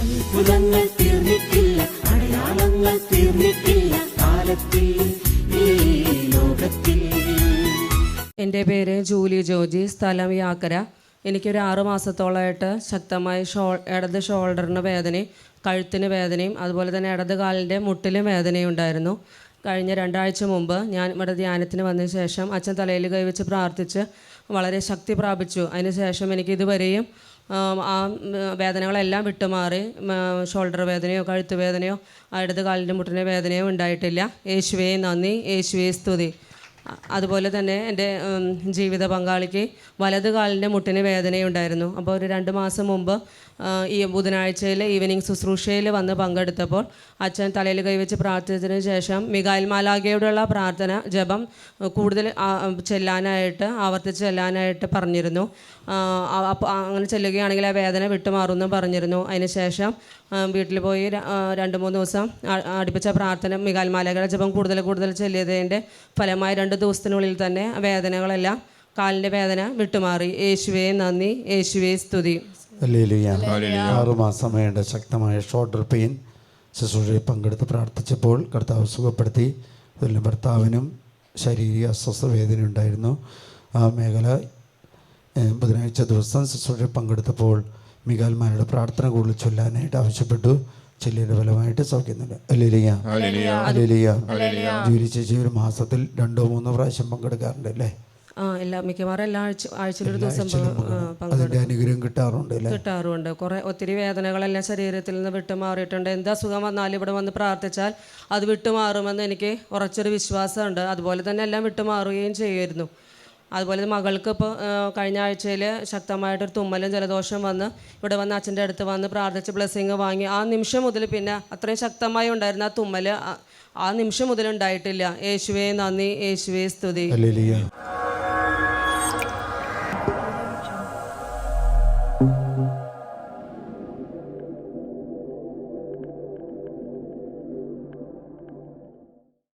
അത്ഭുതങ്ങൾ തീർന്നിട്ടില്ല, അടയാളങ്ങൾ തീർന്നിട്ടില്ല കാലത്തിൽ ഈ ലോകത്തിൽ. എൻ്റെ പേര് ജൂലി ജോജി, സ്ഥലം യാക്കര. എനിക്കൊരു 6 മാസത്തോളമായിട്ട് ശക്തമായി ഇടത് ഷോൾഡറിന് വേദനയും കഴുത്തിന് വേദനയും അതുപോലെ തന്നെ ഇടത് കാലിൻ്റെ മുട്ടിലും വേദനയും ഉണ്ടായിരുന്നു. കഴിഞ്ഞ 2 ആഴ്ച മുമ്പ് ഞാൻ ഇവിടെ ധ്യാനത്തിന് വന്നതിന് ശേഷം അച്ഛൻ തലയിൽ കൈവച്ച് പ്രാർത്ഥിച്ച് വളരെ ശക്തി പ്രാപിച്ചു. അതിന് ശേഷം എനിക്ക് ഇതുവരെയും ആ വേദനകളെല്ലാം വിട്ടുമാറി. ഷോൾഡർ വേദനയോ കഴുത്ത് വേദനയോ ഇടത് കാലിൻ്റെ മുട്ടിൻ്റെ വേദനയോ ഉണ്ടായിട്ടില്ല. യേശുവേ നന്ദി, യേശുവേ സ്തുതി. അതുപോലെ തന്നെ എൻ്റെ ജീവിത പങ്കാളിക്ക് വലത് കാലിൻ്റെ മുട്ടിന് വേദനയുണ്ടായിരുന്നു. അപ്പോൾ ഒരു 2 മാസം മുമ്പ് ഈ ബുധനാഴ്ചയിൽ ഈവനിങ് ശുശ്രൂഷയിൽ വന്ന് പങ്കെടുത്തപ്പോൾ അച്ഛൻ തലയിൽ കൈവച്ച് പ്രാർത്ഥിച്ചതിന് ശേഷം മിഖായേൽ മാലാഖയോടുള്ള പ്രാർത്ഥന ജപം കൂടുതൽ ആവർത്തിച്ച് ചെല്ലാനായിട്ട് പറഞ്ഞിരുന്നു. അപ്പോൾ അങ്ങനെ ചെല്ലുകയാണെങ്കിൽ ആ വേദന വിട്ടുമാറുമെന്ന് പറഞ്ഞിരുന്നു. അതിന് ശേഷം വീട്ടിൽ പോയി 2-3 ദിവസം അടുപ്പിച്ച പ്രാർത്ഥന മിഖായേൽ മാലാഖയുടെ ജപം കൂടുതൽ ചെല്ലിയതിൻ്റെ ഫലമായി 2 ദിവസത്തിനുള്ളിൽ തന്നെ വേദനകളെല്ലാം കാലിൻ്റെ വേദന വിട്ടുമാറി. യേശുവേ നന്ദി, യേശുവേ സ്തുതി. 6 മാസമായിട്ട് ശക്തമായ ഷോൾഡർ പെയിൻ ശുശ്രൂഷയിൽ പങ്കെടുത്ത് പ്രാർത്ഥിച്ചപ്പോൾ കർത്താവ് സുഖപ്പെടുത്തി. അതിൽ ഭർത്താവിനും ശാരീരിക അസ്വസ്ഥ വേദന ഉണ്ടായിരുന്നു. ആ മേഖല ബുധനാഴ്ച ദിവസം ശുശ്രൂഷയിൽ പങ്കെടുത്തപ്പോൾ മിഖായേൽമാരുടെ പ്രാർത്ഥന കൂടുതൽ ചൊല്ലാനായിട്ട് ആവശ്യപ്പെട്ടു. ചെല്ലിയുടെ ഫലമായിട്ട് സൗഖ്യമുണ്ട്. Hallelujah, hallelujah. ജൂലി ചേച്ചി ഒരു മാസത്തിൽ 2-3 പ്രാവശ്യം പങ്കെടുക്കാറുണ്ട് അല്ലേ? മിക്കവാറും എല്ലാ ആഴ്ചയിലൊരു ദിവസം അതിൻ്റെ അനുഗ്രഹം കിട്ടാറുണ്ട്. ഒത്തിരി വേദനകളെല്ലാം ശരീരത്തിൽ നിന്ന് വിട്ടുമാറിയിട്ടുണ്ട്. എന്താ അസുഖം വന്നാലും ഇവിടെ വന്ന് പ്രാർത്ഥിച്ചാൽ അത് വിട്ടുമാറുമെന്ന് എനിക്ക് ഉറച്ചൊരു വിശ്വാസമുണ്ട്. അതുപോലെ തന്നെ എല്ലാം വിട്ടുമാറുകയും ചെയ്യുമായിരുന്നു. അതുപോലെ മകൾക്ക് ഇപ്പോൾ കഴിഞ്ഞ ആഴ്ചയിൽ ശക്തമായിട്ടൊരു തുമ്മലും ജലദോഷം വന്ന് ഇവിടെ വന്ന് അച്ഛൻ്റെ അടുത്ത് വന്ന് പ്രാർത്ഥിച്ച് ബ്ലെസ്സിങ് വാങ്ങി. ആ നിമിഷം മുതൽ പിന്നെ അത്രയും ശക്തമായി ഉണ്ടായിരുന്ന ആ തുമ്മൽ ആ നിമിഷം മുതൽ ഉണ്ടായിട്ടില്ല. യേശുവേ നന്ദി, യേശുവേ സ്തുതി.